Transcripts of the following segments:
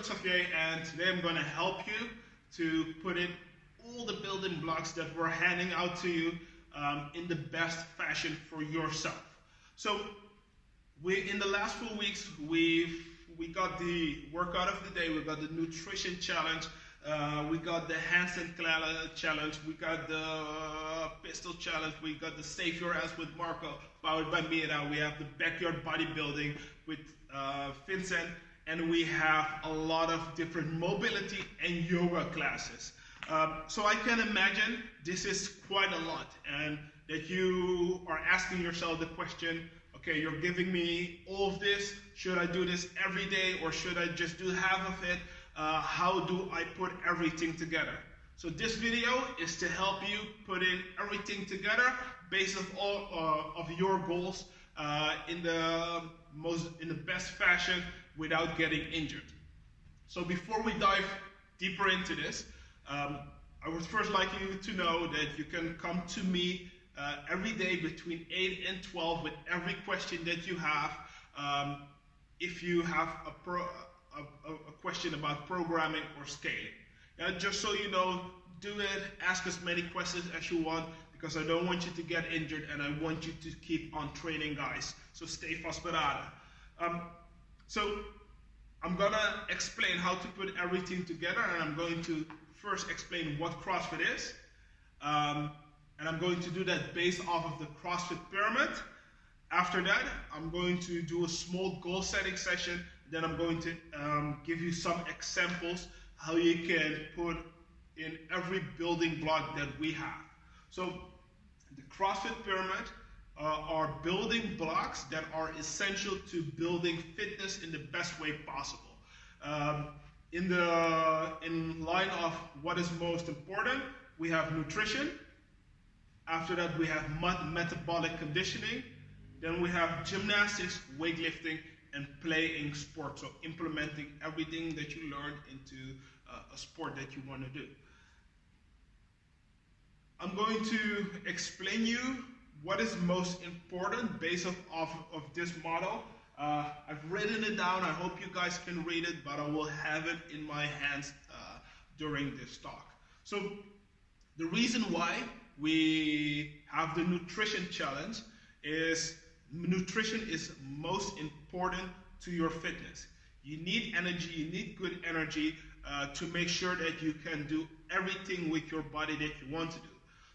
Xavier, and today I'm going to help you to put in all the building blocks that we're handing out to you in the best fashion for yourself. So in the last 4 weeks, we got the workout of the day, we got the nutrition challenge, we got the handstand challenge, we got the pistol challenge, we got the Save Your Ass with Marco, powered by Mira, we have the backyard bodybuilding with Vincent, and we have a lot of different mobility and yoga classes. So I can imagine this is quite a lot, and that you are asking yourself the question, okay, you're giving me all of this, should I do this every day or should I just do half of it? How do I put everything together? So this video is to help you put in everything together based on all of your goals in the best fashion without getting injured. So before we dive deeper into this, I would first like you to know that you can come to me every day between 8 and 12 with every question that you have. If you have a question about programming or scaling. Just so you know, do it, ask as many questions as you want, because I don't want you to get injured and I want you to keep on training, guys. So stay vastberaden. So I'm gonna explain how to put everything together, and I'm going to first explain what CrossFit is. And I'm going to do that based off of the CrossFit pyramid. After that, I'm going to do a small goal setting session. Then I'm going to give you some examples how you can put in every building block that we have. So the CrossFit pyramid are building blocks that are essential to building fitness in the best way possible. In line of what is most important, we have nutrition. After that, we have metabolic conditioning. Then we have gymnastics, weightlifting, and playing sports. So implementing everything that you learned into a sport that you want to do. I'm going to explain you what is most important based off of this model. I've written it down. I hope you guys can read it, but I will have it in my hands during this talk. So the reason why we have the nutrition challenge is nutrition is most important to your fitness. You need energy, you need good energy to make sure that you can do everything with your body that you want to do.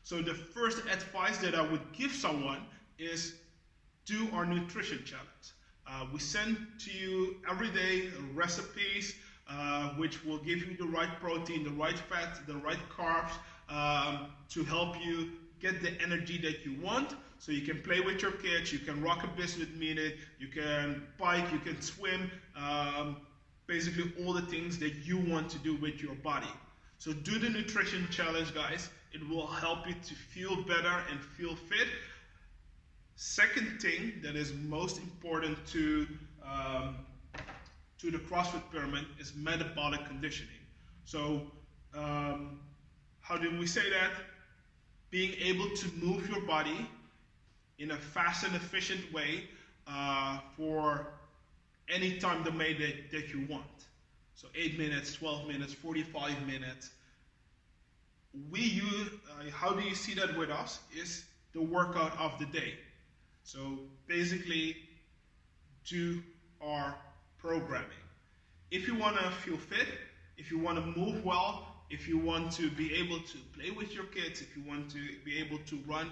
So the first advice that I would give someone is do our nutrition challenge. We send to you every day recipes which will give you the right protein, the right fat, the right carbs to help you get the energy that you want. So you can play with your kids, you can rock a biscuit minute, you can bike, you can swim, basically all the things that you want to do with your body. So do the nutrition challenge, guys. It will help you to feel better and feel fit. Second thing that is most important to the CrossFit pyramid is metabolic conditioning. So how do we say that? Being able to move your body in a fast and efficient way for any time domain that you want. So 8 minutes, 12 minutes, 45 minutes. How do you see that with us? Is the workout of the day. So basically, do our programming. If you want to feel fit, if you want to move well, if you want to be able to play with your kids, if you want to be able to run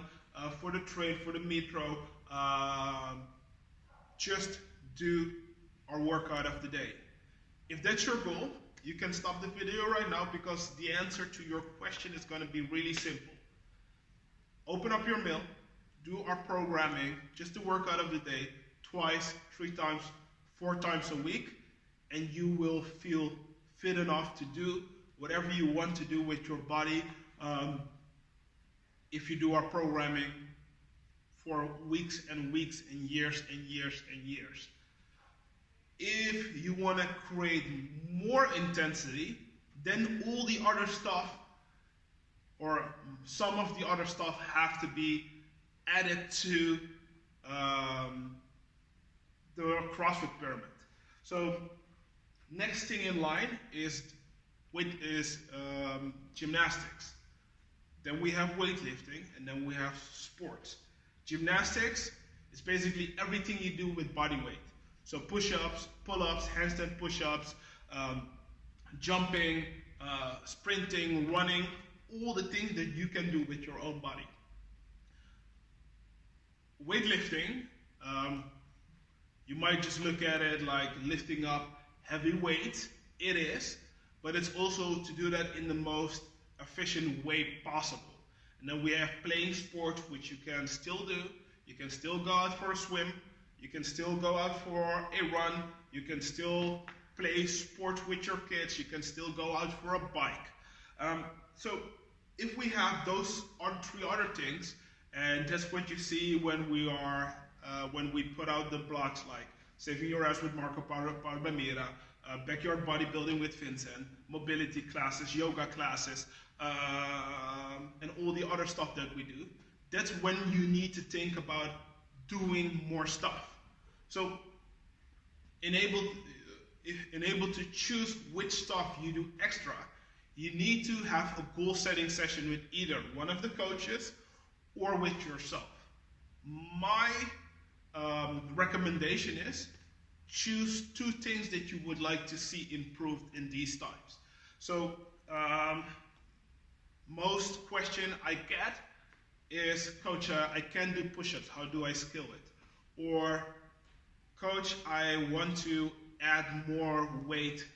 for the train, for the metro, just do our workout of the day. If that's your goal, you can stop the video right now, because the answer to your question is going to be really simple. Open up your mail, do our programming, just the workout of the day, twice, 3 times, 4 times a week, and you will feel fit enough to do whatever you want to do with your body if you do our programming for weeks and weeks and years and years and years. If you want to create more intensity, then all the other stuff, or some of the other stuff, have to be added to the CrossFit pyramid. So Next thing in line is gymnastics. Then we have weightlifting, and then we have sports. Gymnastics is basically everything you do with body weight. So push-ups, pull-ups, handstand push-ups, jumping, sprinting, running, all the things that you can do with your own body. Weightlifting, you might just look at it like lifting up heavy weights. It is, but it's also to do that in the most efficient way possible. And then we have playing sports, which you can still do. You can still go out for a swim. You can still go out for a run. You can still play sports with your kids. You can still go out for a bike. So if we have those three other things, and that's what you see when we put out the blocks like Saving Your Ass with Marco Palmera, Backyard Bodybuilding with Vincent, mobility classes, yoga classes, and all the other stuff that we do. That's when you need to think about doing more stuff. So enable to choose which stuff you do extra, you need to have a goal setting session with either one of the coaches or with yourself. My recommendation is choose 2 things that you would like to see improved in these times. So most question I get is, Coach, I can do push-ups, how do I skill it? Or, Coach, I want to add more weight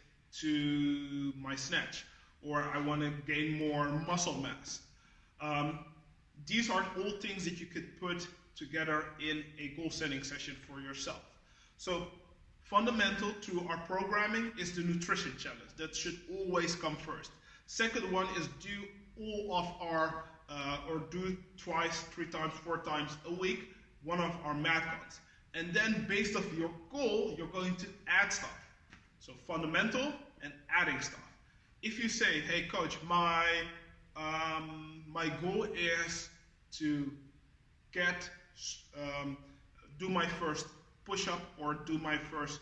to my snatch, or I want to gain more muscle mass. These are all things that you could put together in a goal setting session for yourself. So fundamental to our programming is the nutrition challenge. That should always come first. Second one is do all of our, or do twice, 3 times, 4 times a week, one of our mat guns. And then based off your goal, you're going to add stuff. So fundamental and adding stuff. If you say, hey coach, my goal is to do my first push-up or do my first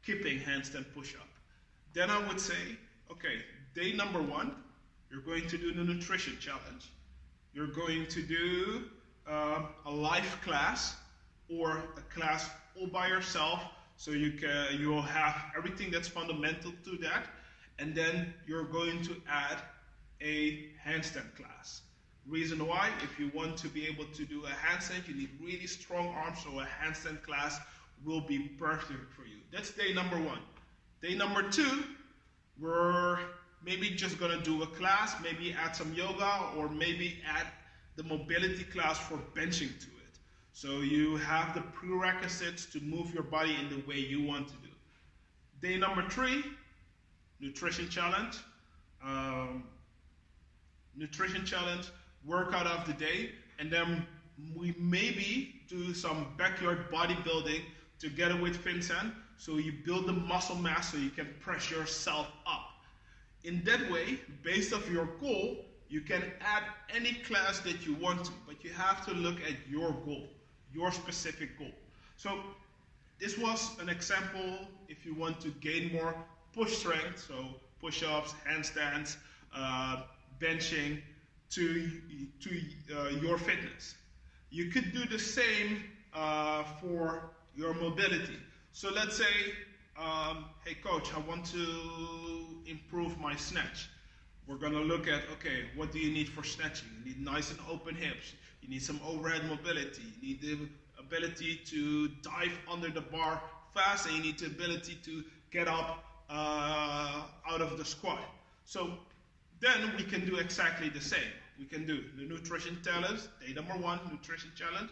kipping handstand push-up, then I would say, okay, day number 1, you're going to do the nutrition challenge. You're going to do a live class or a class all by yourself, so you'll have everything that's fundamental to that, and then you're going to add a handstand class. Reason why, if you want to be able to do a handstand, you need really strong arms, so a handstand class will be perfect for you. That's day number 1. Day number 2, we're maybe just gonna do a class, maybe add some yoga, or maybe add the mobility class for benching to it. So you have the prerequisites to move your body in the way you want to do. Day number 3, nutrition challenge. Workout of the day, and then we maybe do some backyard bodybuilding together with Vincent, so you build the muscle mass so you can press yourself up. In that way, based off your goal, you can add any class that you want to, but you have to look at your goal, your specific goal. So this was an example if you want to gain more push strength, so push-ups, handstands, benching, to your fitness. You could do the same for your mobility. So let's say, hey coach, I want to improve my snatch. We're gonna look at, okay, what do you need for snatching? You need nice and open hips. You need some overhead mobility. You need the ability to dive under the bar fast, and you need the ability to get up out of the squat. So then we can do exactly the same. We can do the nutrition challenge, day number 1, nutrition challenge.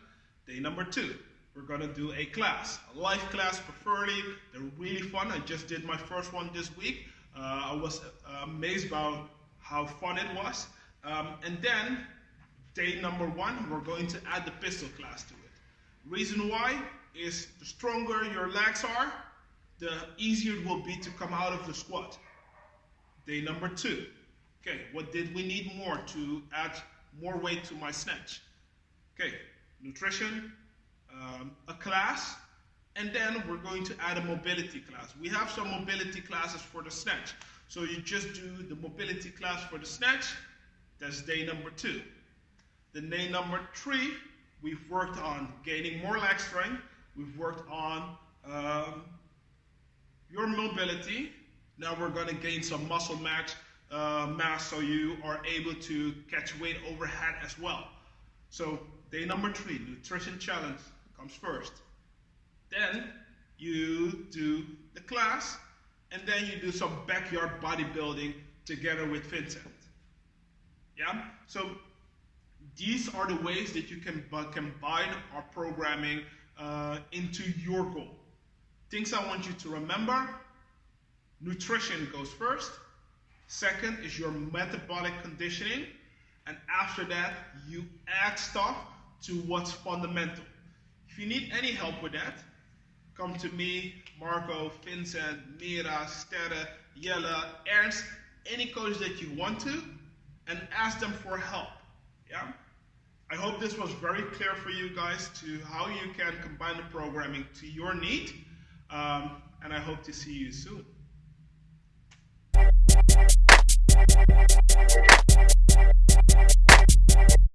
Day number 2, we're gonna do a class, a live class preferably. They're really fun. I just did my first one this week. I was amazed about how fun it was. And then day number 1, we're going to add the pistol class to it. Reason why is the stronger your legs are, the easier it will be to come out of the squat. Day number 2. Okay, what did we need more to add more weight to my snatch? Okay, nutrition, a class, And then we're going to add a mobility class. We have some mobility classes for the snatch. So you just do the mobility class for the snatch. That's day number 2. Then day number 3, we've worked on gaining more leg strength. We've worked on your mobility. Now we're going to gain some muscle mass so you are able to catch weight overhead as well. So day number 3, nutrition challenge comes first. Then you do the class, and then you do some backyard bodybuilding together with Vincent. Yeah? So these are the ways that you can combine our programming into your goal. Things I want you to remember: nutrition goes first. Second is your metabolic conditioning. And after that, you add stuff to what's fundamental. If you need any help with that, come to me, Marco, Vincent, Mira, Sterre, Jelle, Ernst, any coach that you want to, and ask them for help. Yeah? I hope this was very clear for you guys to how you can combine the programming to your need. And I hope to see you soon.